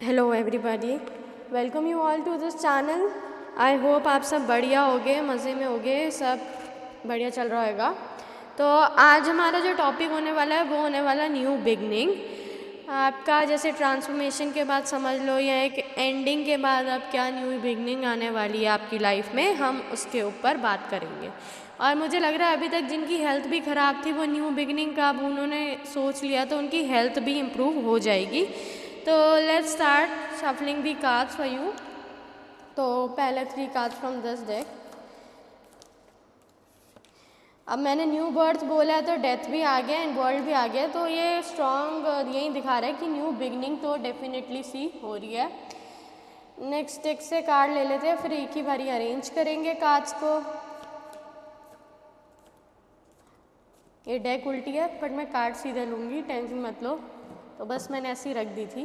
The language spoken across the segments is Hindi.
Hello everybody, welcome you all to this channel. I hope आप सब बढ़िया होगे, मज़े में होगे, सब बढ़िया चल रहा होगा। तो आज हमारा जो टॉपिक होने वाला है वो होने वाला न्यू बिगनिंग। आपका जैसे ट्रांसफॉर्मेशन के बाद समझ लो या एक एंडिंग के बाद अब क्या न्यू बिगनिंग आने वाली है आपकी लाइफ में, हम उसके ऊपर बात करेंगे। और मुझे लग रहा है अभी तक जिनकी हेल्थ भी ख़राब थी वो न्यू बिगनिंग का अब उन्होंने सोच लिया तो उनकी हेल्थ भी इम्प्रूव हो जाएगी। तो let's start shuffling the cards for you. तो पहले 3 कार्ड्स फ्रॉम दिस डेक। अब मैंने न्यू बर्थ बोला है तो डेथ भी आ गया एंड वर्ल्ड भी आ गया, तो ये स्ट्रॉन्ग यही दिखा रहा है कि न्यू बिगनिंग तो डेफिनेटली सी हो रही है। नेक्स्ट डेक से कार्ड ले लेते हैं, फिर एक ही बारी अरेंज करेंगे कार्ड्स को। ये डेक उल्टी है बट मैं कार्ड सीधे लूँगी, टेंशन मत लो। तो बस मैंने ऐसी रख दी थी।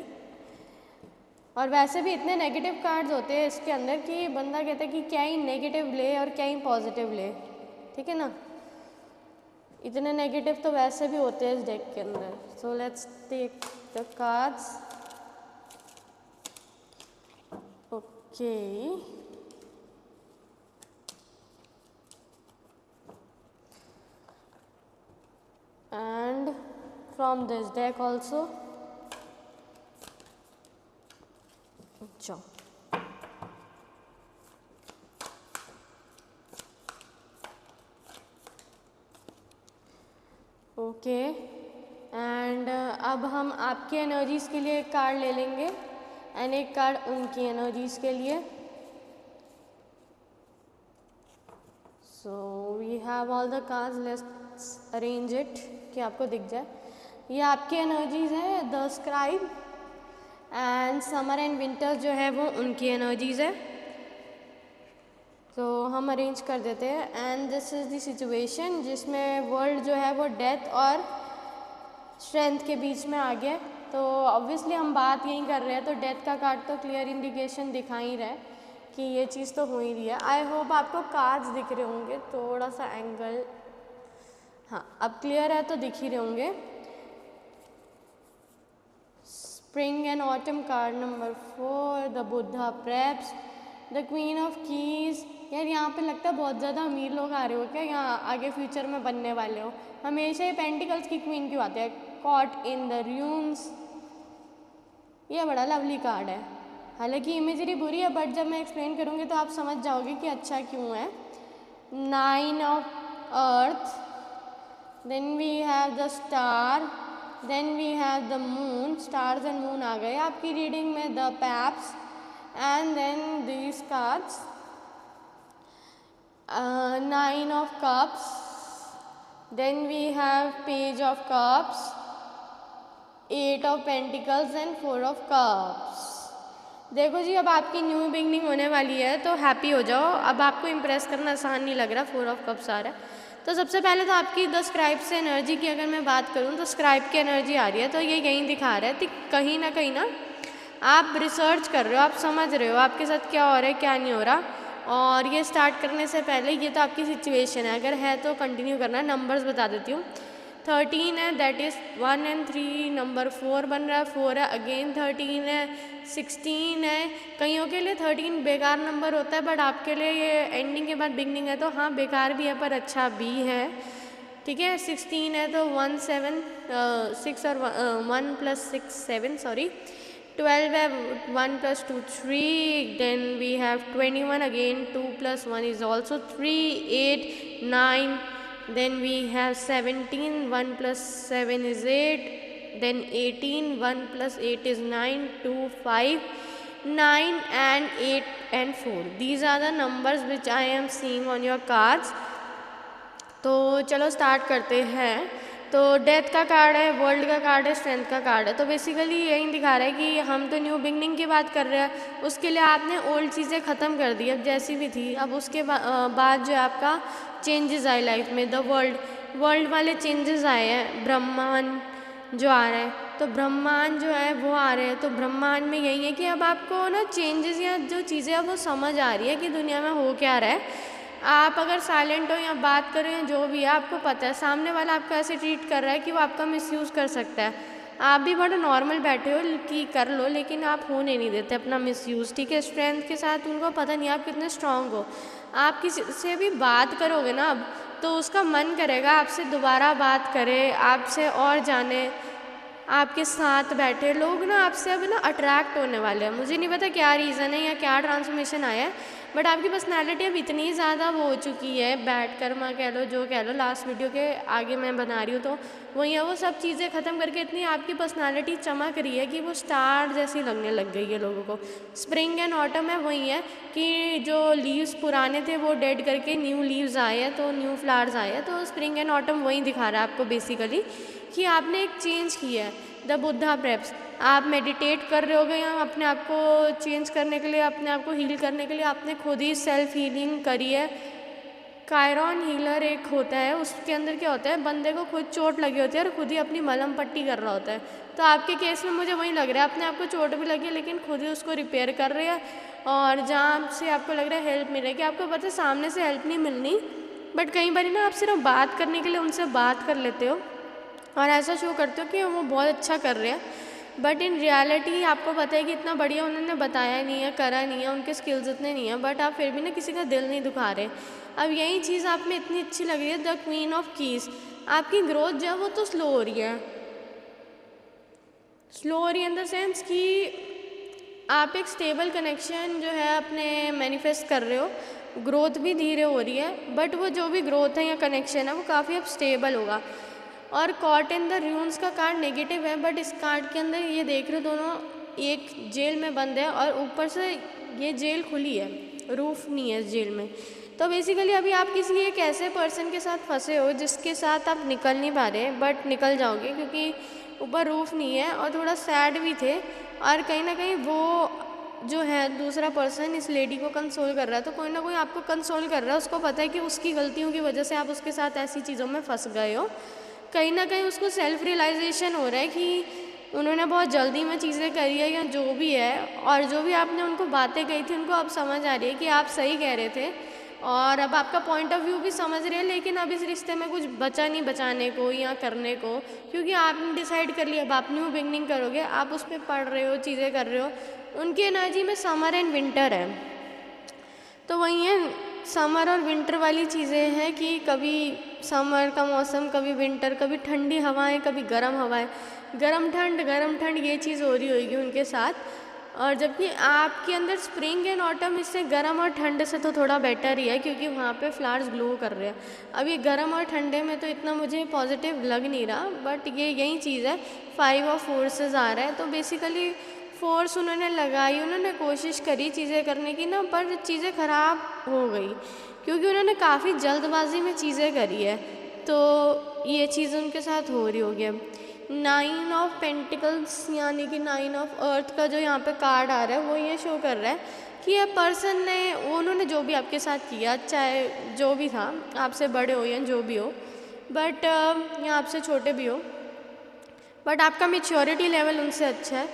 और वैसे भी इतने नेगेटिव कार्ड्स होते हैं इसके अंदर कि बंदा कहता है कि क्या ही नेगेटिव ले और क्या ही पॉजिटिव ले, ठीक है ना। इतने नेगेटिव तो वैसे भी होते हैं इस डेक के अंदर। So let's take the cards. Okay, and from this deck also. Okay, and अब हम आपकी एनर्जीज़ के लिए एक कार्ड ले लेंगे एंड एक कार्ड उनकी एनर्जीज़ के लिए। So we have all the cards, let's arrange it कि आपको दिख जाए। ये आपकी एनर्जीज़ है, the scribe, and summer and winter जो है वो उनकी एनर्जीज़ है। तो हम अरेंज कर देते हैं and this is the situation जिसमें वर्ल्ड जो है वो डेथ और स्ट्रेंथ के बीच में आ गया। तो ऑब्वियसली हम बात यही कर रहे हैं, तो डेथ का कार्ड तो क्लियर इंडिकेशन दिखा ही रहा है कि ये चीज़ तो हो ही रही है। आई होप आपको कार्ड्स दिख रहे होंगे, थोड़ा सा एंगल, हाँ अब क्लियर है तो दिख ही रहे होंगे। Spring and autumn card number 4, the Buddha preps, the queen of keys. यार यहाँ पे लगता है बहुत ज़्यादा अमीर लोग आ रहे हो क्या, यहाँ आगे फ्यूचर में बनने वाले हो। हमेशा ये पेंटिकल्स की क्वीन क्यों आते हैं, कॉट इन द रूम्स। ये बड़ा लवली कार्ड है, हालांकि इमेजरी बुरी है बट जब मैं एक्सप्लेन करूँगी तो आप समझ जाओगे कि अच्छा क्यों है। 9 of earth, then we have the star, then we have the moon. Stars and moon आ गए आपकी रीडिंग में, the paps, and then these cards, 9 of cups, then we have page of cups, 8 of pentacles and 4 of cups। देखो जी, अब आपकी न्यू बिगनिंग होने वाली है तो हैप्पी हो जाओ। अब आपको इम्प्रेस करना आसान नहीं लग रहा, 4 ऑफ कप्स आ रहा है। तो सबसे पहले तो आपकी द स्क्राइब से एनर्जी की अगर मैं बात करूँ तो स्क्राइब की एनर्जी आ रही है, तो ये यहीं दिखा रहा है कि कहीं ना आप रिसर्च कर रहे हो, आप समझ रहे हो आपके साथ क्या हो रहा है क्या नहीं हो रहा। और ये स्टार्ट करने से पहले ये तो आपकी सिचुएशन है, अगर है तो कंटिन्यू करना। नंबर्स बता देती हूँ, 13 है, दैट इज़ 1 and 3, नंबर 4 बन रहा है, 4 है, अगेन 13 है, 16 है। कईयों के लिए 13 बेकार नंबर होता है बट आपके लिए ये एंडिंग के बाद बिगनिंग है तो हाँ बेकार भी है पर अच्छा भी है, ठीक है। 16 है तो 1 7 6 और 1 + 6 7, सॉरी 12 है, 1 + 2 3, then we have 21 again, 2 + 1 is also 3, 8 9, then we have 17, 1 + 7 is 8, then 18, 1 + 8 is 9, 2 5 9 and 8 and 4, these are the numbers which I am seeing on your cards। तो चलो स्टार्ट करते हैं। तो डेथ का कार्ड है, वर्ल्ड का कार्ड है, स्ट्रेंथ का कार्ड है। तो बेसिकली यही दिखा रहा है कि हम तो न्यू बिगनिंग की बात कर रहे हैं, उसके लिए आपने ओल्ड चीज़ें ख़त्म कर दी अब जैसी भी थी। अब उसके बाद जो है आपका चेंजेस आए लाइफ में, द वर्ल्ड वाले चेंजेस आए हैं। ब्रह्मांड जो आ रहा है, तो ब्रह्मांड जो है वो आ रहे हैं। तो ब्रह्मांड में यही है कि अब आपको ना चेंजेस या जो चीज़ें अब वो समझ आ रही है कि दुनिया में हो क्या रहा है। आप अगर साइलेंट हो या बात करें या जो भी है, आपको पता है सामने वाला आपको ऐसे ट्रीट कर रहा है कि वो आपका मिसयूज़ कर सकता है। आप भी बड़ा नॉर्मल बैठे हो कि कर लो, लेकिन आप होने नहीं देते अपना मिसयूज़, ठीक है। स्ट्रेंथ के साथ उनको पता नहीं आप कितने स्ट्रांग हो। आप किसी से भी बात करोगे ना अब, तो उसका मन करेगा आपसे दोबारा बात करे, आपसे और जाने। आपके साथ बैठे लोग ना आपसे अब ना अट्रैक्ट होने वाले हैं। मुझे नहीं पता क्या रीज़न है या क्या ट्रांसफॉर्मेशन आया है, बट आपकी पर्सनैलिटी अब इतनी ज़्यादा वो हो चुकी है, बैठ कर्मा कह लो जो कह लो, लास्ट वीडियो के आगे मैं बना रही हूँ तो वही है, वो सब चीज़ें ख़त्म करके इतनी आपकी पर्सनैलिटी चमक रही है कि वो स्टार जैसी लगने लग गई है लोगों को। स्प्रिंग एंड ऑटम में वही है कि जो लीव्स पुराने थे वो डेड करके न्यू लीव्स आए हैं, तो न्यू फ्लावर्स आए हैं, तो स्प्रिंग एंड ऑटम वही दिखा रहा है आपको बेसिकली कि आपने एक चेंज किया है। द बुद्धा प्रेप्स, आप मेडिटेट कर रहे होगे या अपने आप को चेंज करने के लिए, अपने आप को हील करने के लिए आपने खुद ही सेल्फ हीलिंग करी है। कायरॉन हीलर एक होता है, उसके अंदर क्या होता है, बंदे को खुद चोट लगी होती है और खुद ही अपनी मलहम पट्टी कर रहा होता है। तो आपके केस में मुझे वही लग रहा है, अपने आप को चोट भी लगी है लेकिन खुद ही उसको रिपेयर कर रहे हैं। और जहाँ से आपको लग रहा है हेल्प मिलेगी, आपको पता है सामने से हेल्प नहीं मिलनी, बट कई बार ना आप सिर्फ बात करने के लिए उनसे बात कर लेते हो और ऐसा शो करते हो कि वो बहुत अच्छा कर रहे हैं, बट इन रियलिटी आपको पता है कि इतना बढ़िया उन्होंने बताया नहीं है, करा नहीं है, उनके स्किल्स इतने नहीं है, बट आप फिर भी ना किसी का दिल नहीं दुखा रहे। अब यही चीज़ आप में इतनी अच्छी लग रही है, द क्वीन ऑफ कीज। आपकी ग्रोथ जो है वो तो स्लो हो रही है, स्लो हो रही है इन द सेंस कि आप एक स्टेबल कनेक्शन जो है अपने मैनिफेस्ट कर रहे हो, ग्रोथ भी धीरे हो रही है, बट वो जो भी ग्रोथ है या कनेक्शन है वो काफ़ी अब स्टेबल होगा। और कॉट इन द रून्स का कार्ड नेगेटिव है, बट इस कार्ड के अंदर ये देख रहे हो दोनों एक जेल में बंद है और ऊपर से ये जेल खुली है, रूफ नहीं है इस जेल में। तो बेसिकली अभी आप किसी एक ऐसे पर्सन के साथ फंसे हो जिसके साथ आप निकल नहीं पा रहे, बट निकल जाओगे क्योंकि ऊपर रूफ नहीं है, और थोड़ा सैड भी थे। और कहीं ना कहीं वो जो है दूसरा पर्सन इस लेडी को कंसोल कर रहा है, तो कोई ना कोई आपको कंसोल कर रहा है, उसको पता है कि उसकी गलतियों की वजह से आप उसके साथ ऐसी चीज़ों में फंस गए हो। कहीं ना कहीं उसको सेल्फ रियलाइजेशन हो रहा है कि उन्होंने बहुत जल्दी में चीज़ें करी है या जो भी है, और जो भी आपने उनको बातें कही थी उनको अब समझ आ रही है कि आप सही कह रहे थे, और अब आपका पॉइंट ऑफ व्यू भी समझ रहे हैं। लेकिन अब इस रिश्ते में कुछ बचा नहीं बचाने को या करने को, क्योंकि आपने डिसाइड कर लिया, अब आप न्यू बिगनिंग करोगे, आप उस पर पढ़ रहे हो, चीज़ें कर रहे हो। उनकी एनर्जी में समर एंड विंटर है, तो वही है, समर और विंटर वाली चीज़ें हैं कि कभी समर का मौसम, कभी विंटर, कभी ठंडी हवाएं, कभी गर्म हवाएं, गर्म ठंड ये चीज़ हो रही होगी उनके साथ। और जबकि आपके अंदर स्प्रिंग एंड ऑटम इससे गर्म और ठंड से तो थोड़ा बेटर ही है, क्योंकि वहाँ पे फ्लावर्स ग्लो कर रहे हैं। अब ये गर्म और ठंडे में तो इतना मुझे पॉजिटिव लग नहीं रहा, बट ये यही चीज़ है, 5 ऑफ फोर्सेस आ रहा है, तो बेसिकली फोर्स उन्होंने लगाई, उन्होंने कोशिश करी चीज़ें करने की ना, पर चीज़ें ख़राब हो गई क्योंकि उन्होंने काफ़ी जल्दबाजी में चीज़ें करी है, तो ये चीज़ उनके साथ हो रही होगी। अब 9 ऑफ पेंटिकल्स यानी कि 9 ऑफ अर्थ का जो यहाँ पे कार्ड आ रहा है वो ये शो कर रहा है कि ये पर्सन ने, उन्होंने जो भी आपके साथ किया, चाहे जो भी था, आपसे बड़े हो या जो भी हो, बट या आपसे छोटे भी हो, बट आपका मेच्योरिटी लेवल उनसे अच्छा है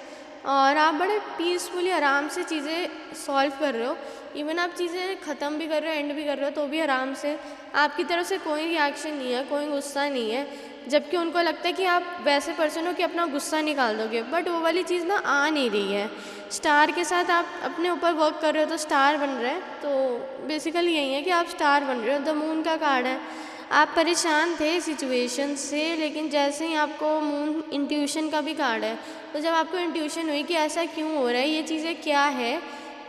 और आप बड़े पीसफुली आराम से चीज़ें सॉल्व कर रहे हो। इवन आप चीज़ें ख़त्म भी कर रहे हो, एंड भी कर रहे हो, तो भी आराम से, आपकी तरफ से कोई रिएक्शन नहीं है, कोई गुस्सा नहीं है, जबकि उनको लगता है कि आप वैसे पर्सन हो कि अपना गुस्सा निकाल दोगे, बट वो वाली चीज़ ना आ नहीं रही है। स्टार के साथ आप अपने ऊपर वर्क कर रहे हो तो स्टार बन रहा है, तो बेसिकली यही है कि आप स्टार बन रहे हो। द मून का कार्ड है, आप परेशान थे सिचुएशन से, लेकिन जैसे ही आपको मून इंट्यूशन का भी कार्ड है, तो जब आपको इंट्यूशन हुई कि ऐसा क्यों हो रहा है, ये चीज़ें क्या है,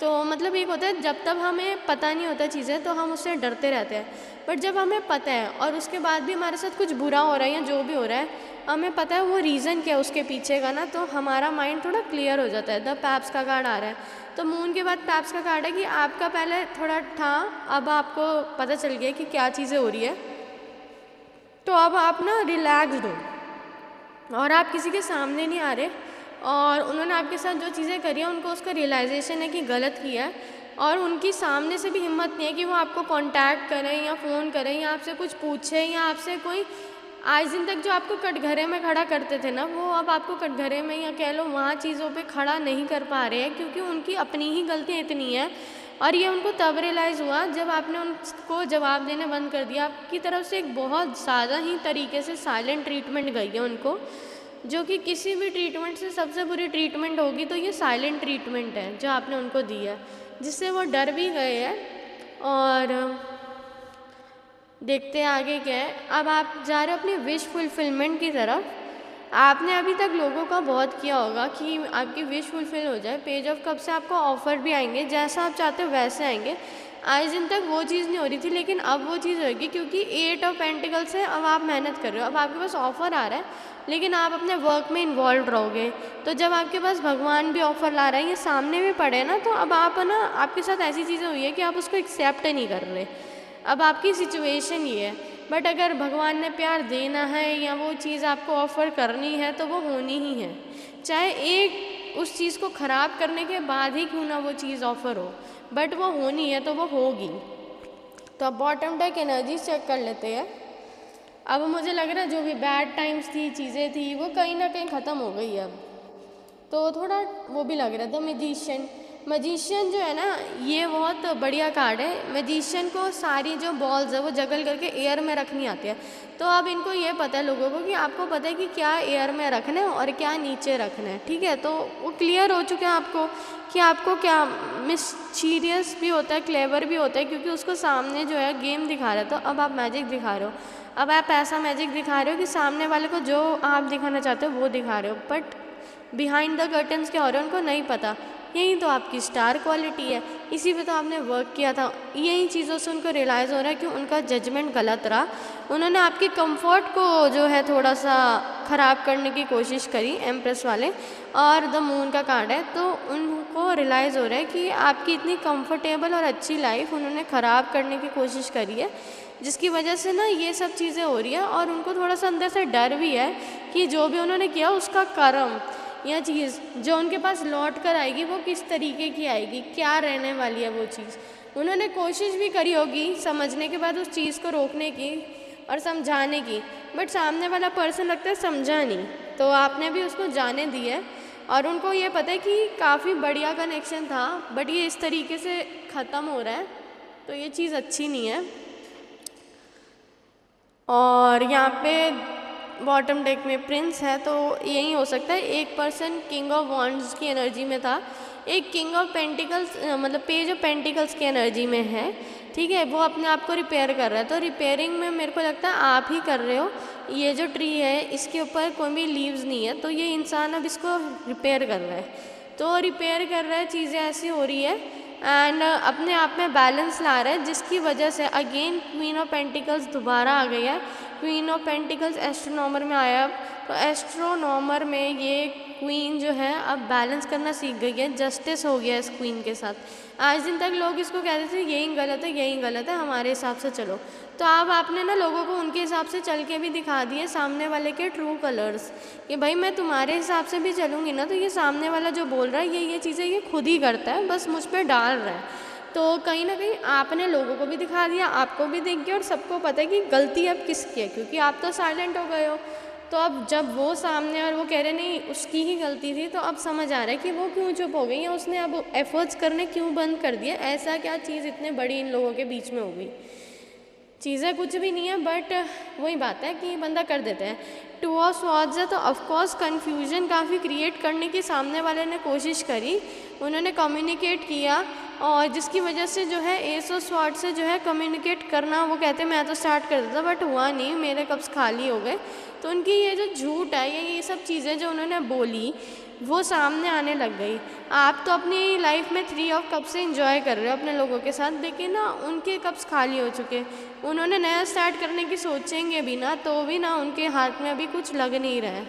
तो मतलब एक होता है जब तक हमें पता नहीं होता चीज़ें तो हम उससे डरते रहते हैं, बट जब हमें पता है और उसके बाद भी हमारे साथ कुछ बुरा हो रहा है या जो भी हो रहा है, हमें पता है वो रीज़न क्या है उसके पीछे का ना, तो हमारा माइंड थोड़ा क्लियर हो जाता है। द पैप्स का कार्ड आ रहा है, तो मून के बाद पैप्स का कार्ड है कि आपका पहले थोड़ा था, अब आपको पता चल गया कि क्या चीज़ें हो रही है, तो अब आप ना रिलैक्स्ड हो और आप किसी के सामने नहीं आ रहे, और उन्होंने आपके साथ जो चीज़ें करी हैं उनको उसका रियलाइजेशन है कि गलत किया है, और उनकी सामने से भी हिम्मत नहीं है कि वो आपको कांटेक्ट करें या फ़ोन करें या आपसे कुछ पूछें या आपसे कोई, आज दिन तक जो आपको कटघरे में खड़ा करते थे ना, वो अब आपको कटघरे में या कह लो वहाँ चीज़ों पे खड़ा नहीं कर पा रहे हैं, क्योंकि उनकी अपनी ही गलतियाँ इतनी हैं। और ये उनको तब रियलाइज़ हुआ जब आपने उनको जवाब देने बंद कर दिया। आपकी तरफ से एक बहुत ज़्यादा ही तरीके से साइलेंट ट्रीटमेंट गई है उनको, जो कि किसी भी ट्रीटमेंट से सबसे बुरी ट्रीटमेंट होगी, तो ये साइलेंट ट्रीटमेंट है जो आपने उनको दी है, जिससे वो डर भी गए हैं। और देखते हैं आगे क्या है। अब आप जा रहे हो अपनी विश फुलफिलमेंट की तरफ। आपने अभी तक लोगों का बहुत किया होगा कि आपकी विश फुलफिल हो जाए। पेज ऑफ कप से आपको ऑफ़र भी आएंगे, जैसा आप चाहते हो वैसे आएंगे। आज दिन तक वो चीज़ नहीं हो रही थी, लेकिन अब वो चीज़ होगी, क्योंकि 8 ऑफ पेंटिकल से अब आप मेहनत कर रहे हो। अब आपके पास ऑफ़र आ रहा है, लेकिन आप अपने वर्क में इन्वॉल्व रहोगे। तो जब आपके पास भगवान भी ऑफ़र ला रहा है, ये सामने भी पड़े ना, तो अब आप ना, आपके साथ ऐसी चीज़ें हुई है कि आप उसको एक्सेप्ट नहीं कर रहे। अब आपकी सिचुएशन ये है। बट अगर भगवान ने प्यार देना है या वो चीज़ आपको ऑफ़र करनी है, तो वो होनी ही है, चाहे एक उस चीज़ को ख़राब करने के बाद ही क्यों ना वो चीज़ ऑफ़र हो, बट वो होनी है तो वो होगी। तो अब बॉटम डेक एनर्जी चेक कर लेते हैं। अब मुझे लग रहा है जो भी बैड टाइम्स थी, चीज़ें थी, वो कहीं ना कहीं ख़त्म हो गई है अब। तो थोड़ा वो भी लग रहा था। मजिशियन जो है ना, ये बहुत बढ़िया कार्ड है। मजिशियन को सारी जो बॉल्स है वो जगल करके एयर में रखनी आती है। तो अब इनको ये पता है लोगों को कि आपको पता है कि क्या एयर में रखना है और क्या नीचे रखना है, ठीक है। तो वो क्लियर हो चुका है आपको कि आपको क्या मिस्टीरियस भी होता है, क्लेवर भी होता है, क्योंकि उसको सामने जो है गेम दिखा रहा है। तो अब आप मैजिक दिखा रहे हो। अब आप ऐसा मैजिक दिखा रहे हो कि सामने वाले को जो आप दिखाना चाहते हो वो दिखा रहे हो, बट बिहाइंड द कर्टन्स क्या हो रहा है उनको नहीं पता। यही तो आपकी स्टार क्वालिटी है, इसी पे तो आपने वर्क किया था। यही चीज़ों से उनको रियलाइज़ हो रहा है कि उनका जजमेंट गलत रहा। उन्होंने आपकी कंफर्ट को जो है थोड़ा सा ख़राब करने की कोशिश करी, एम्प्रेस वाले। और द मून का कार्ड है, तो उनको रियलाइज़ हो रहा है कि आपकी इतनी कंफर्टेबल और अच्छी लाइफ उन्होंने ख़राब करने की कोशिश करी है, जिसकी वजह से ना ये सब चीज़ें हो रही है। और उनको थोड़ा सा अंदर से डर भी है कि जो भी उन्होंने किया उसका कर्म या चीज़ जो उनके पास लौट कर आएगी वो किस तरीके की आएगी, क्या रहने वाली है वो चीज़। उन्होंने कोशिश भी करी होगी समझने के बाद उस चीज़ को रोकने की और समझाने की, बट सामने वाला पर्सन लगता है समझा नहीं, तो आपने भी उसको जाने दी है। और उनको ये पता है कि काफ़ी बढ़िया कनेक्शन था, बट ये इस तरीके से ख़त्म हो रहा है, तो ये चीज़ अच्छी नहीं है। और यहाँ पे बॉटम डेक में प्रिंस है, तो यही हो सकता है। एक पर्सन किंग ऑफ वॉन्ड्स की एनर्जी में था, एक किंग ऑफ पेंटिकल्स मतलब पेज ऑफ पेंटिकल्स की एनर्जी में है, ठीक है। वो अपने आप को रिपेयर कर रहा है। तो रिपेयरिंग में मेरे को लगता है आप ही कर रहे हो। ये जो ट्री है इसके ऊपर कोई भी लीव्स नहीं है, तो ये इंसान अब इसको रिपेयर कर रहा है। तो रिपेयर कर रहा है, चीज़ें ऐसी हो रही है एंड अपने आप में बैलेंस ला रहा है, जिसकी वजह से अगेन क्वीन ऑफ पेंटिकल्स दोबारा आ गई है। क्वीन ऑफ पेंटिकल्स एस्ट्रोनॉमर में आया। तो एस्ट्रोनॉमर में ये क्वीन जो है अब बैलेंस करना सीख गई है, जस्टिस हो गया इस क्वीन के साथ। आज दिन तक लोग इसको कहते थे यही गलत है, यही गलत है, हमारे हिसाब से चलो। तो अब आपने ना लोगों को उनके हिसाब से चल के भी दिखा दिए सामने वाले के ट्रू कलर्स, कि भाई मैं तुम्हारे हिसाब से भी चलूँगी ना, तो ये सामने वाला जो बोल रहा है ये चीज़ें ये खुद ही करता है, बस मुझ पर डाल रहा है। तो कहीं ना कहीं आपने लोगों को भी दिखा दिया, आपको भी दिख गया, और सबको पता है कि गलती अब किसकी है, क्योंकि आप तो साइलेंट हो गए हो। तो अब जब वो सामने और वो कह रहे नहीं उसकी ही गलती थी, तो अब समझ आ रहा है कि वो क्यों चुप हो गई, या उसने अब एफर्ट्स करने क्यों बंद कर दिया। ऐसा क्या चीज़ इतने बड़ी इन लोगों के बीच में हो गई। चीज़ें कुछ भी नहीं है, बट वही बात है कि बंदा कर देते हैं। टू ऑफ स्वॉर्ड्स है, तो ऑफकोर्स कन्फ्यूजन काफ़ी क्रिएट करने की सामने वाले ने कोशिश करी, उन्होंने कम्युनिकेट किया, और जिसकी वजह से जो है एस ऑफ स्वॉर्ड से जो है कम्युनिकेट करना, वो कहते मैं तो स्टार्ट कर देता बट हुआ नहीं, मेरे कप्स खाली हो गए। तो उनकी ये जो झूठ है, ये सब चीज़ें जो उन्होंने बोली वो सामने आने लग गई। आप तो अपनी लाइफ में 3 ऑफ कप से इंजॉय कर रहे हो अपने लोगों के साथ, लेकिन ना उनके कप्स खाली हो चुके। उन्होंने नया स्टार्ट करने की सोचेंगे भी ना, तो भी ना उनके हाथ में अभी कुछ लग नहीं रहा है।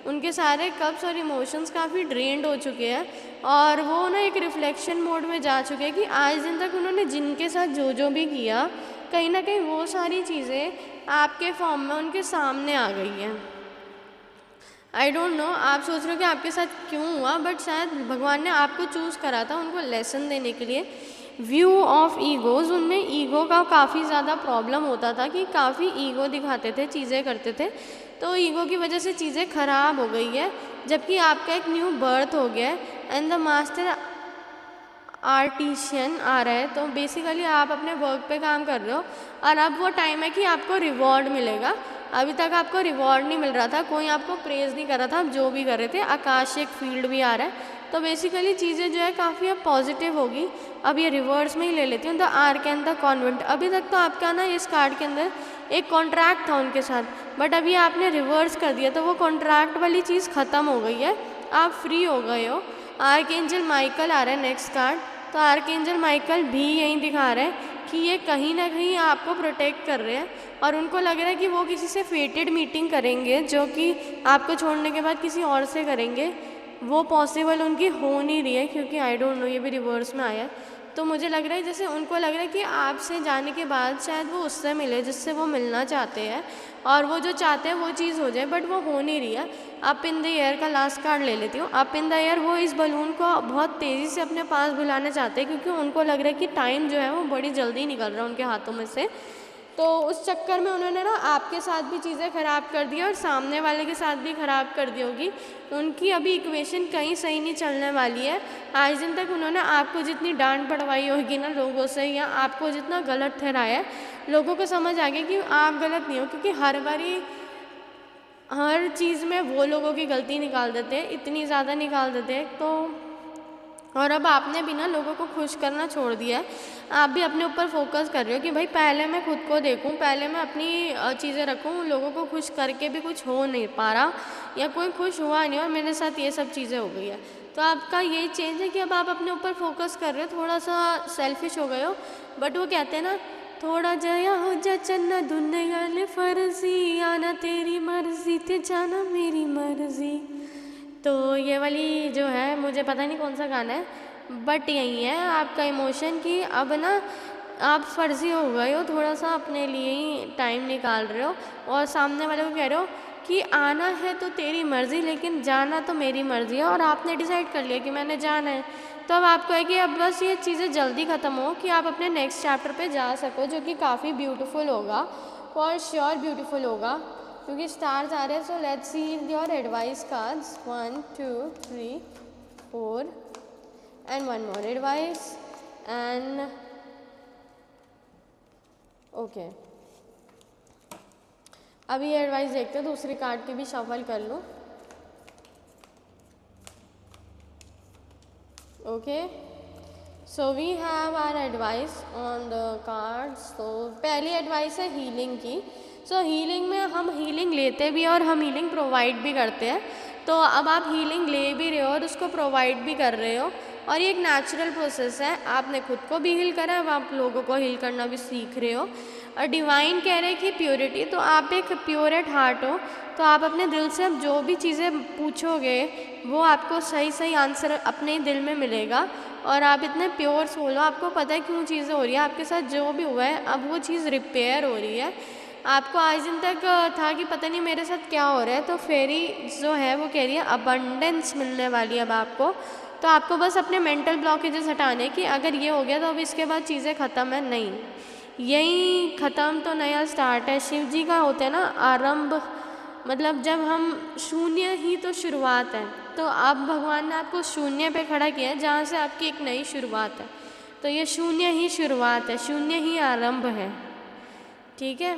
उनके सारे कप्स और इमोशंस काफ़ी ड्रेन्ड हो चुके हैं, और वो ना एक रिफ्लेक्शन मोड में जा चुके हैं कि आज दिन तक उन्होंने जिनके साथ जो भी किया, कहीं ना कहीं वो सारी चीज़ें आपके फॉर्म में उनके सामने आ गई हैं। आई डोंट नो आप सोच रहे हो कि आपके साथ क्यों हुआ, बट शायद भगवान ने आपको चूज़ करा था उनको लेसन देने के लिए। व्यू ऑफ ईगोज़, उनमें ईगो का काफ़ी ज़्यादा प्रॉब्लम होता था कि काफ़ी ईगो दिखाते थे, चीज़ें करते थे, तो ईगो की वजह से चीज़ें ख़राब हो गई है। जबकि आपका एक न्यू बर्थ हो गया है एंड द मास्टर आर्टिशियन आ रहा है, तो बेसिकली आप अपने वर्क पे काम कर रहे हो, और अब वो टाइम है कि आपको रिवॉर्ड मिलेगा। अभी तक आपको रिवॉर्ड नहीं मिल रहा था, कोई आपको प्रेज़ नहीं कर रहा था, आप जो भी कर रहे थे। आकाशिक फील्ड भी आ रहा है, तो बेसिकली चीज़ें जो है काफ़ी अब पॉजिटिव होगी। अब ये रिवर्स में ही ले लेती हूँ। The arc and the convent, अभी तक तो आपका ना इस कार्ड के अंदर एक कॉन्ट्रैक्ट था उनके साथ, बट अभी आपने रिवर्स कर दिया, तो वो कॉन्ट्रैक्ट वाली चीज़ ख़त्म हो गई है, आप फ्री हो गए हो। आर्कएंजल माइकल आ रहा है नेक्स्ट कार्ड, तो आर्कएंजल माइकल भी यही दिखा रहे हैं कि ये कहीं ना कहीं आपको प्रोटेक्ट कर रहे हैं, और उनको लग रहा है कि वो किसी से फेटेड मीटिंग करेंगे, जो कि आपको छोड़ने के बाद किसी और से करेंगे। वो पॉसिबल उनकी हो नहीं रही है, क्योंकि आई डोंट नो, ये भी रिवर्स में आया है। तो मुझे लग रहा है जैसे उनको लग रहा है कि आपसे जाने के बाद शायद वो उससे मिले जिससे वो मिलना चाहते हैं, और वो जो चाहते हैं वो चीज़ हो जाए, बट वो हो नहीं रही है। अप इन द एयर का लास्ट कार्ड ले लेती हूँ। अप इन द एयर, वो इस बलून को बहुत तेज़ी से अपने पास बुलाना चाहते हैं, क्योंकि उनको लग रहा है कि टाइम जो है वो बड़ी जल्दी निकल रहा है उनके हाथों में से। तो उस चक्कर में उन्होंने ना आपके साथ भी चीज़ें ख़राब कर दी और सामने वाले के साथ भी ख़राब कर दी होगी। उनकी अभी इक्वेशन कहीं सही नहीं चलने वाली है। आज दिन तक उन्होंने आपको जितनी डांट पड़वाई होगी ना लोगों से, या आपको जितना गलत ठहराया है, लोगों को समझ आ गया कि आप गलत नहीं हो, क्योंकि हर चीज़ में वो लोगों की गलती निकाल देते हैं, इतनी ज़्यादा निकाल देते हैं। तो और अब आपने भी ना लोगों को खुश करना छोड़ दिया है। आप भी अपने ऊपर फोकस कर रहे हो कि भाई पहले मैं खुद को देखूं, पहले मैं अपनी चीज़ें रखूं। लोगों को खुश करके भी कुछ हो नहीं पा रहा, या कोई खुश हुआ नहीं, और मेरे साथ ये सब चीज़ें हो गई है। तो आपका ये चेंज है कि अब आप अपने ऊपर फोकस कर रहे हो, थोड़ा सा सेल्फिश हो गए हो। बट वो कहते हैं ना, थोड़ा जया हो जा चन्ना दुनिया ने फर्जी, आना तेरी मर्जी ते जाना मेरी मर्जी। तो ये वाली जो है, मुझे पता नहीं कौन सा गाना है, बट यही है आपका इमोशन कि अब ना आप फर्जी हो गए हो, थोड़ा सा अपने लिए ही टाइम निकाल रहे हो, और सामने वाले को कह रहे हो कि आना है तो तेरी मर्ज़ी, लेकिन जाना तो मेरी मर्ज़ी है। और आपने डिसाइड कर लिया कि मैंने जाना है, तो अब आपको है कि अब बस ये चीज़ें जल्दी ख़त्म हो कि आप अपने नेक्स्ट चैप्टर पे जा सको, जो कि काफ़ी ब्यूटीफुल होगा, फॉर श्योर ब्यूटीफुल होगा, क्योंकि स्टार्स आ रहे हैं। So let's see your advice cards, 1 2 3 4 and 1 more advice and okay. अभी ये एडवाइस देखते हैं, दूसरी कार्ड की भी शफल कर लूँ। Okay, so we have our advice on the cards. तो पहली एडवाइस है हीलिंग की। सो हीलिंग में हम हीलिंग लेते भी हैं और हम हीलिंग प्रोवाइड भी करते हैं। तो अब आप हीलिंग ले भी रहे हो और उसको प्रोवाइड भी कर रहे हो, और ये एक नेचुरल प्रोसेस है। आपने खुद को भी हील करा, अब आप लोगों को हील करना भी सीख रहे हो। और डिवाइन कह रहे हैं कि प्योरिटी, तो आप एक प्योर एट हार्ट हो, तो आप अपने दिल से अब जो भी चीज़ें पूछोगे वो आपको सही सही आंसर अपने ही दिल में मिलेगा। और आप इतने प्योर सोल हो, आपको पता है क्यों चीज़ें हो रही है, आपके साथ जो भी हुआ है अब वो चीज़ रिपेयर हो रही है। आपको आज दिन तक था कि पता नहीं मेरे साथ क्या हो रहा है, तो फेरी जो है वो कह रही है अबंडेंस मिलने वाली है अब आपको। तो आपको बस अपने मेंटल ब्लॉकेजेस हटाने की, अगर ये हो गया तो अब इसके बाद चीज़ें ख़त्म है, नहीं, यही ख़त्म तो नया स्टार्ट है। शिव जी का होता है ना आरंभ, मतलब जब हम शून्य ही तो शुरुआत है, तो अब भगवान ने आपको शून्य पे खड़ा किया है, जहाँ से आपकी एक नई शुरुआत है। तो ये शून्य ही शुरुआत है, शून्य ही आरंभ है, ठीक है।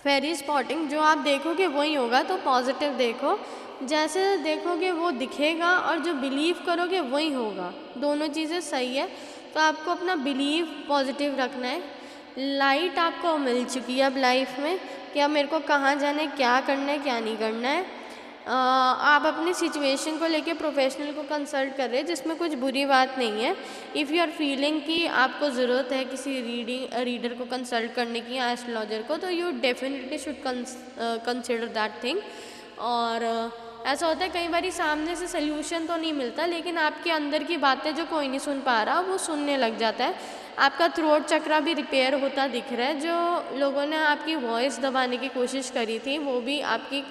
फेरी स्पॉटिंग, जो आप देखोगे वही होगा, तो पॉजिटिव देखो, जैसे देखोगे वो दिखेगा, और जो बिलीव करोगे वही होगा, दोनों चीज़ें सही है। तो आपको अपना बिलीव पॉजिटिव रखना है। लाइट आपको मिल चुकी है अब लाइफ में कि अब मेरे को कहाँ जाना है, क्या करना है, क्या नहीं करना है। आप अपनी सिचुएशन को लेके प्रोफेशनल को कंसल्ट कर रहे हैं, जिसमें कुछ बुरी बात नहीं है। इफ़ यू आर फीलिंग कि आपको ज़रूरत है किसी रीडर को कंसल्ट करने की या एस्ट्रोलॉजर को, तो you definitely should consider that thing. और ऐसा होता है कई बार सामने से सल्यूशन तो नहीं मिलता, लेकिन आपके अंदर की बातें जो कोई नहीं सुन पा रहा वो सुनने लग जाता है। आपका थ्रोट चक्रा भी रिपेयर होता दिख रहा है। जो लोगों ने आपकी वॉइस दबाने की कोशिश करी थी वो भी आपकी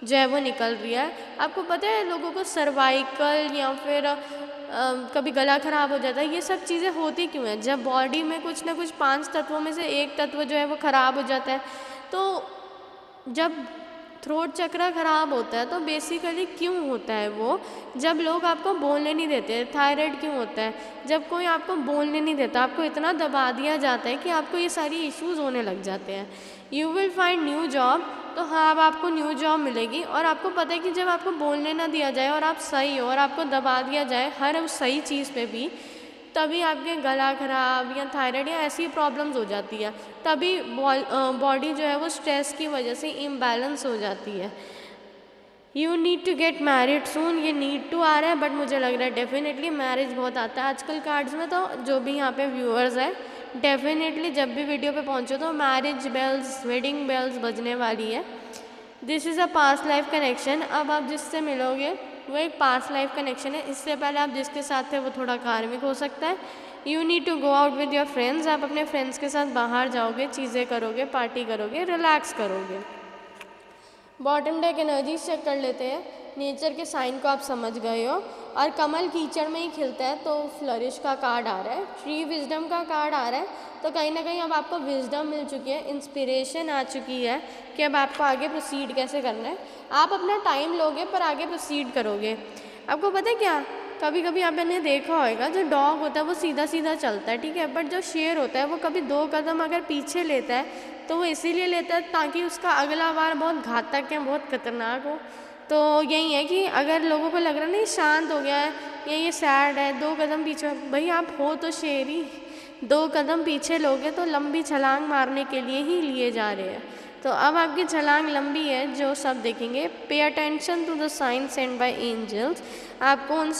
जो है वो निकल रही है। आपको पता है लोगों को सर्वाइकल या फिर कभी गला खराब हो जाता है, ये सब चीज़ें होती क्यों हैं? जब बॉडी में कुछ ना कुछ 5 तत्वों में से एक तत्व जो है वो ख़राब हो जाता है, तो जब थ्रोट चक्र खराब होता है तो बेसिकली क्यों होता है वो, जब लोग आपको बोलने नहीं देते। थायराइड क्यों होता है, जब कोई आपको बोलने नहीं देता, आपको इतना दबा दिया जाता है कि आपको ये सारी इश्यूज़ होने लग जाते हैं। You will find new job, तो हाँ अब आपको न्यू जॉब मिलेगी। और आपको पता है कि जब आपको बोलने ना दिया जाए और आप सही हो और आपको दबा दिया जाए हर उस सही चीज़ पे भी, तभी आपके गला खराब या थायराइड या ऐसी प्रॉब्लम्स हो जाती है। तभी बॉडी जो है वो स्ट्रेस की वजह से इम्बैलेंस हो जाती है। You need to get married soon, ये नीड टू आ रहा है बट मुझे लग रहा है डेफिनेटली मैरिज बहुत आता है आजकल कार्ड्स में। तो जो भी यहाँ पे व्यूअर्स हैं डेफिनेटली जब भी वीडियो पे पहुँचो तो मैरिज बेल्स, वेडिंग बेल्स बजने वाली है। This is a past life connection, अब आप जिससे मिलोगे वो एक पास्ट लाइफ कनेक्शन है। इससे पहले आप जिसके साथ थे वो थोड़ा कार्मिक हो सकता है। You need to go out with your friends, आप अपने फ्रेंड्स के साथ बाहर जाओगे, चीज़ें करोगे, पार्टी करोगे, रिलैक्स करोगे। बॉटम डेक एनर्जी चेक कर लेते हैं। नेचर के साइन को आप समझ गए हो, और कमल कीचड़ में ही खिलता है तो फ्लरिश का कार्ड आ रहा है। ट्री विजडम का कार्ड आ रहा है, तो कहीं ना कहीं अब आपको विजडम मिल चुकी है, इंस्पिरेशन आ चुकी है कि अब आपको आगे प्रोसीड कैसे करना है। आप अपना टाइम लोगे पर आगे प्रोसीड करोगे। आपको पता है क्या, कभी कभी आपने देखा होगा जो डॉग होता है वो सीधा सीधा चलता है, ठीक है, बट जो शेर होता है वो कभी 2 कदम अगर पीछे लेता है तो वो इसीलिए लेता है ताकि उसका अगला वार बहुत घातक या बहुत खतरनाक हो। तो यही है कि अगर लोगों को लग रहा है नहीं शांत हो गया है या ये सैड है, 2 कदम पीछे, भाई आप हो तो शेर ही, 2 कदम पीछे लोगे तो लंबी छलांग मारने के लिए ही लिए जा रहे हैं। तो अब आपकी छलांग लंबी है जो सब देखेंगे। Pay attention to the signs send by angels, आपको उन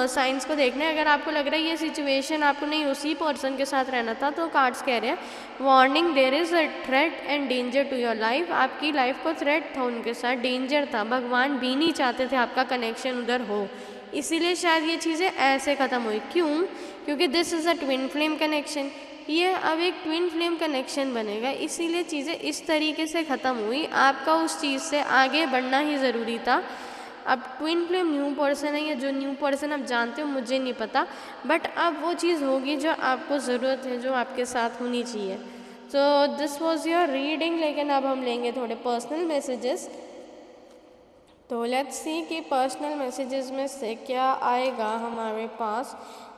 साइंस को देखना है। अगर आपको लग रहा है ये सिचुएशन आपको नहीं उसी पर्सन के साथ रहना था तो कार्ड्स कह रहे हैं warning there is a threat and danger to your life, आपकी लाइफ को थ्रेट था उनके साथ, डेंजर था, भगवान भी नहीं चाहते थे आपका कनेक्शन उधर हो, इसीलिए शायद ये चीज़ें ऐसे ख़त्म हुई। क्यों, क्योंकि this is a twin flame connection, ये अब एक ट्विन फ्लेम कनेक्शन बनेगा, इसीलिए चीज़ें इस तरीके से ख़त्म हुई। आपका उस चीज़ से आगे बढ़ना ही ज़रूरी था। अब ट्विन फ्लेम न्यू पर्सन है या जो न्यू पर्सन आप जानते हो मुझे नहीं पता, बट अब वो चीज़ होगी जो आपको ज़रूरत है, जो आपके साथ होनी चाहिए। तो दिस वॉज योर रीडिंग, लेकिन अब हम लेंगे थोड़े पर्सनल मैसेजेस। तो लेट्स सी कि पर्सनल मैसेजेस में से क्या आएगा हमारे पास।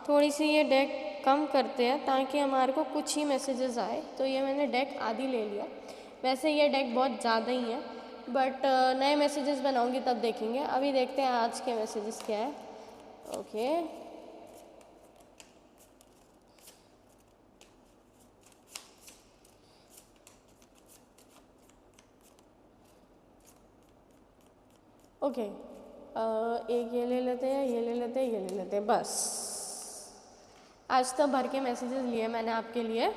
थोड़ी सी ये डेक कम करते हैं ताकि हमारे को कुछ ही मैसेजेस आए। तो ये मैंने डेक आधी ले लिया, वैसे ये डेक बहुत ज़्यादा ही है बट नए मैसेजेस बनाऊंगी तब देखेंगे। अभी देखते हैं आज के मैसेजेस क्या है। ओके ओके एक ये ले लेते हैं, ये ले लेते हैं, ये ले लेते हैं, बस आज तो भर के मैसेजेस लिए मैंने आपके लिए।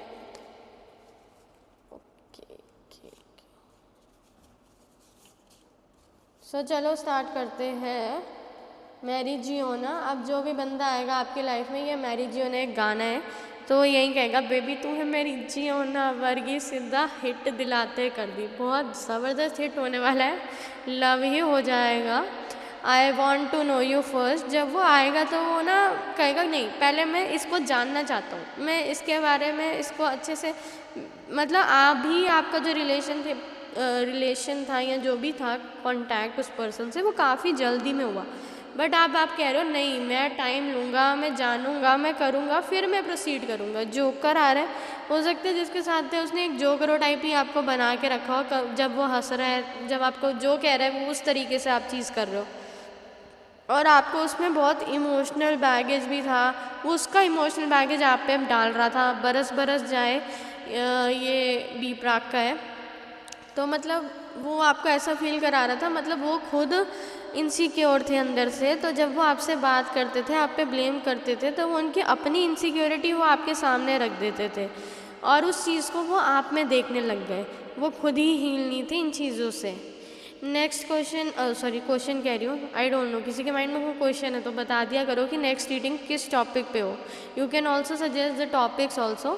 सो चलो स्टार्ट करते हैं। मैरी जियोना, अब जो भी बंदा आएगा आपकी लाइफ में, ये मैरी जियोना एक गाना है तो यही कहेगा बेबी तू है मेरी जियोना, वर्गी सीधा हिट दिलाते कर दी, बहुत ज़बरदस्त हिट होने वाला है, लव ही हो जाएगा। I want to know you first, जब वो आएगा तो वो ना कहेगा नहीं पहले मैं इसको जानना चाहता हूँ, मैं इसके बारे में इसको अच्छे से, मतलब आप भी आपका जो रिलेशन था या जो भी था कांटेक्ट उस पर्सन से वो काफ़ी जल्दी में हुआ, बट आप कह रहे हो नहीं मैं टाइम लूँगा, मैं जानूँगा, मैं करूँगा, फिर मैं प्रोसीड करूँगा। जोकर आ रहा है, हो सकता है जिसके साथ थे उसने एक जोकरो टाइप ही आपको बना के रखा हो, जब वो हंस रहा है, जब आपको जो कह रहा है वो उस तरीके से आप चीज़ कर रहे हो, और आपको उसमें बहुत इमोशनल बैगेज भी था, वो उसका इमोशनल बैगेज आप पे डाल रहा था। बरस बरस जाए ये बी प्राक का है, तो मतलब वो आपको ऐसा फील करा रहा था, मतलब वो खुद इनसिक्योर थे अंदर से, तो जब वो आपसे बात करते थे, आप पे ब्लेम करते थे, तो वो उनकी अपनी इनसिक्योरिटी वो आपके सामने रख देते थे और उस चीज़ को वो आप में देखने लग गए, वो खुद ही हील नहीं थे इन चीज़ों से। नेक्स्ट क्वेश्चन, क्वेश्चन कह रही हूँ, आई डोंट नो किसी के माइंड में कोई क्वेश्चन है तो बता दिया करो कि नेक्स्ट रीडिंग किस टॉपिक पे हो। You can also suggest the topics also.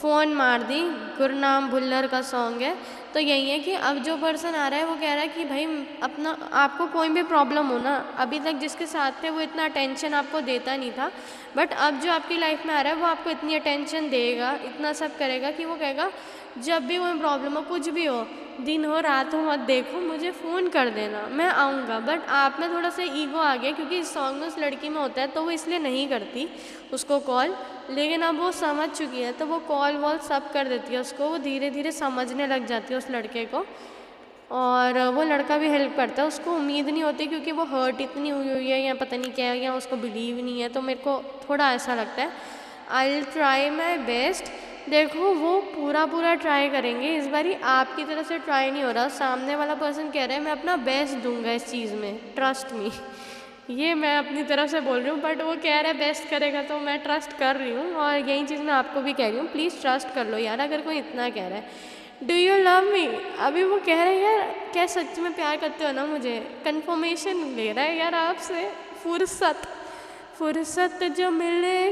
Phone मार दी गुरनाम भुल्लर का सॉन्ग है, तो यही है कि अब जो पर्सन आ रहा है वो कह रहा है कि भाई अपना आपको कोई भी प्रॉब्लम हो ना, अभी तक जिसके साथ थे वो इतना अटेंशन आपको देता नहीं था, बट अब जो आपकी लाइफ में आ रहा है वो आपको इतनी अटेंशन देगा, इतना सब करेगा कि वो कहेगा जब भी कोई प्रॉब्लम हो, कुछ भी हो, दिन हो रात हो मत देखो, मुझे फ़ोन कर देना, मैं आऊँगा। बट आप में थोड़ा सा ईगो आ गया क्योंकि इस सॉन्ग में उस लड़की में होता है, तो वो इसलिए नहीं करती उसको कॉल। लेकिन अब वो समझ चुकी है तो वो कॉल वॉल सब कर देती है उसको। वो धीरे धीरे समझने लग जाती है उस लड़के को, और वो लड़का भी हेल्प करता है। उसको उम्मीद नहीं होती क्योंकि वो हर्ट इतनी हुई है या पता नहीं क्या है, या उसको बिलीव नहीं है। तो मेरे को थोड़ा ऐसा लगता है, I will try my best. देखो वो पूरा ट्राई करेंगे, इस बारी आपकी तरफ से ट्राई नहीं हो रहा, सामने वाला पर्सन कह रहा है मैं अपना बेस्ट दूंगा इस चीज़ में, ट्रस्ट मी। ये मैं अपनी तरफ से बोल रही हूँ, बट वो कह रहा है बेस्ट करेगा तो मैं ट्रस्ट कर रही हूँ। और यही चीज़ मैं आपको भी कह रही हूँ, प्लीज़ ट्रस्ट कर लो यार, अगर कोई इतना कह रहा है। डू यू लव मी, अभी वो कह रहे हैं यार क्या सच में प्यार करते हो ना मुझे, कन्फर्मेशन ले रहा है यार आपसे। फुर्सत जो मिले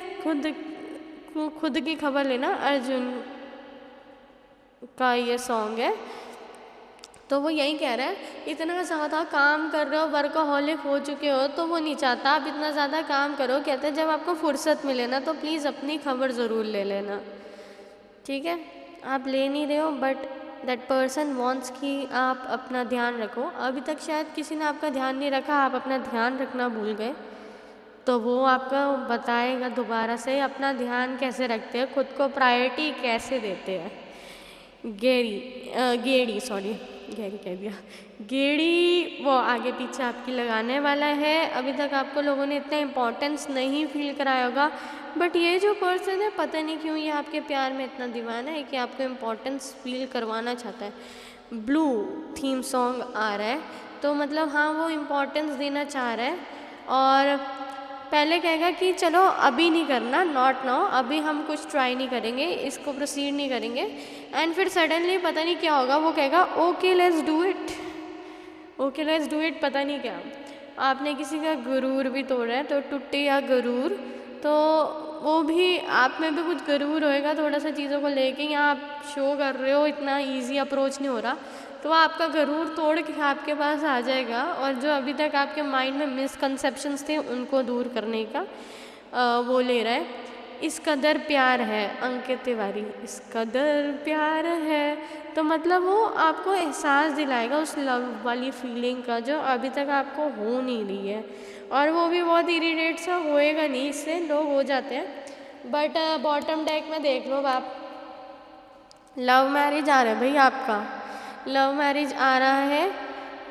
खुद की खबर लेना, अर्जुन का ये सॉन्ग है। तो वो यही कह रहा है, इतना ज़्यादा काम कर रहे हो, वर्कaholic हो चुके हो, तो वो नहीं चाहता आप इतना ज़्यादा काम करो। कहते हैं जब आपको फुर्सत मिले ना तो प्लीज़ अपनी खबर ज़रूर ले लेना, ठीक है। आप ले नहीं रहे हो, बट दैट पर्सन वॉन्ट्स कि आप अपना ध्यान रखो। अभी तक शायद किसी ने आपका ध्यान नहीं रखा, आप अपना ध्यान रखना भूल गए, तो वो आपको बताएगा दोबारा से अपना ध्यान कैसे रखते हैं, खुद को प्रायोरिटी कैसे देते हैं। गेड़ी कह दिया, गेड़ी वो आगे पीछे आपकी लगाने वाला है। अभी तक आपको लोगों ने इतना इम्पोर्टेंस नहीं फील कराया होगा, बट ये जो पर्सन है पता नहीं क्यों ये आपके प्यार में इतना दीवाना है कि आपको इम्पोर्टेंस फील करवाना चाहता है। ब्लू थीम सॉन्ग आ रहा है, तो मतलब हाँ वो इम्पोर्टेंस देना चाह रहा है। और पहले कहेगा कि चलो अभी नहीं करना, नॉट नाउ, अभी हम कुछ ट्राई नहीं करेंगे, इसको प्रोसीड नहीं करेंगे। एंड फिर सडनली पता नहीं क्या होगा, वो कहेगा okay let's do it, okay let's do it. पता नहीं क्या, आपने किसी का गुरूर भी तोड़ा है, तो टूटे या गुरूर, तो वो भी आप में भी कुछ गुरूर होएगा थोड़ा सा चीज़ों को लेके, या आप शो कर रहे हो इतना ईजी अप्रोच नहीं हो रहा, तो आपका गरूर तोड़ के आपके पास आ जाएगा। और जो अभी तक आपके माइंड में मिसकंसेप्शंस थे उनको दूर करने का वो ले रहा है। इस कदर प्यार है, अंकित तिवारी, इस कदर प्यार है, तो मतलब वो आपको एहसास दिलाएगा उस लव वाली फीलिंग का जो अभी तक आपको हो नहीं रही है। और वो भी बहुत इरिटेट सा होएगा नहीं, इससे लोग हो जाते हैं। बट बॉटम डेक में देख लो आप, लव मैरिज आ रहा है भाई, आपका लव मैरिज आ रहा है।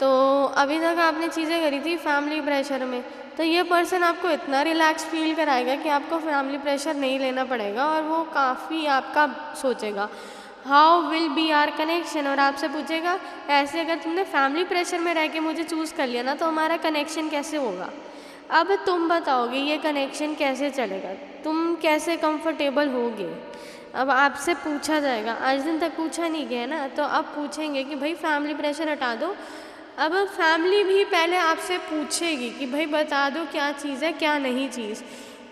तो अभी तक आपने चीज़ें करी थी फैमिली प्रेशर में, तो ये पर्सन आपको इतना रिलैक्स फील कराएगा कि आपको फैमिली प्रेशर नहीं लेना पड़ेगा, और वो काफ़ी आपका सोचेगा how will be our connection, और आपसे पूछेगा ऐसे अगर तुमने फैमिली प्रेशर में रह के मुझे चूज़ कर लिया ना तो हमारा कनेक्शन कैसे होगा। अब तुम बताओगे ये कनेक्शन कैसे चलेगा, तुम कैसे कंफर्टेबल होगे। अब आपसे पूछा जाएगा, आज दिन तक पूछा नहीं गया ना, तो अब पूछेंगे कि भाई फैमिली प्रेशर हटा दो। अब फैमिली भी पहले आपसे पूछेगी कि भाई बता दो क्या चीज़ है क्या नहीं चीज़।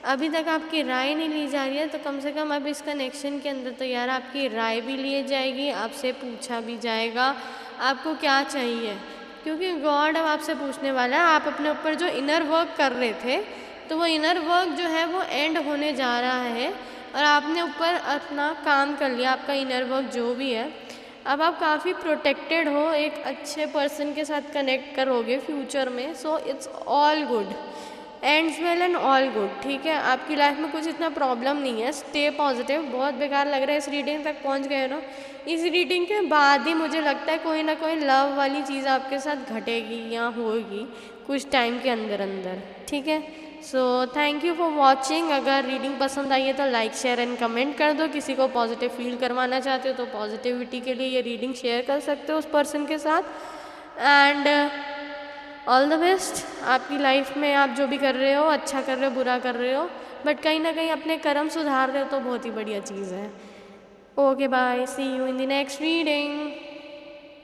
अभी तक आपकी राय नहीं ली जा रही है, तो कम से कम अब इस कनेक्शन के अंदर तो यार आपकी राय भी ली जाएगी, आपसे पूछा भी जाएगा आपको क्या चाहिए, क्योंकि गॉड अब आपसे पूछने वाला है। आप अपने ऊपर जो इनर वर्क कर रहे थे, तो वो इनर वर्क जो है वो एंड होने जा रहा है, और आपने ऊपर अपना काम कर लिया, आपका इनर वर्क जो भी है। अब आप काफ़ी प्रोटेक्टेड हो, एक अच्छे पर्सन के साथ कनेक्ट करोगे फ्यूचर में। So it's all good, ends well and all good, ठीक है। आपकी लाइफ में कुछ इतना प्रॉब्लम नहीं है, स्टे पॉजिटिव। बहुत बेकार लग रहा है इस रीडिंग तक पहुंच गए ना, इस रीडिंग के बाद ही मुझे लगता है कोई ना कोई लव वाली चीज़ आपके साथ घटेगी या होगी कुछ टाइम के अंदर अंदर, ठीक है। So thank you for watching. अगर रीडिंग पसंद आई है तो लाइक शेयर एंड कमेंट कर दो। किसी को पॉजिटिव फील करवाना चाहते हो तो पॉजिटिविटी के लिए ये रीडिंग शेयर कर सकते हो उस पर्सन के साथ। एंड ऑल द बेस्ट आपकी लाइफ में। आप जो भी कर रहे हो, अच्छा कर रहे हो बुरा कर रहे हो, बट कहीं ना कहीं अपने कर्म सुधार रहे हो तो बहुत ही बढ़िया चीज़ है। Okay bye, see you in the next reading.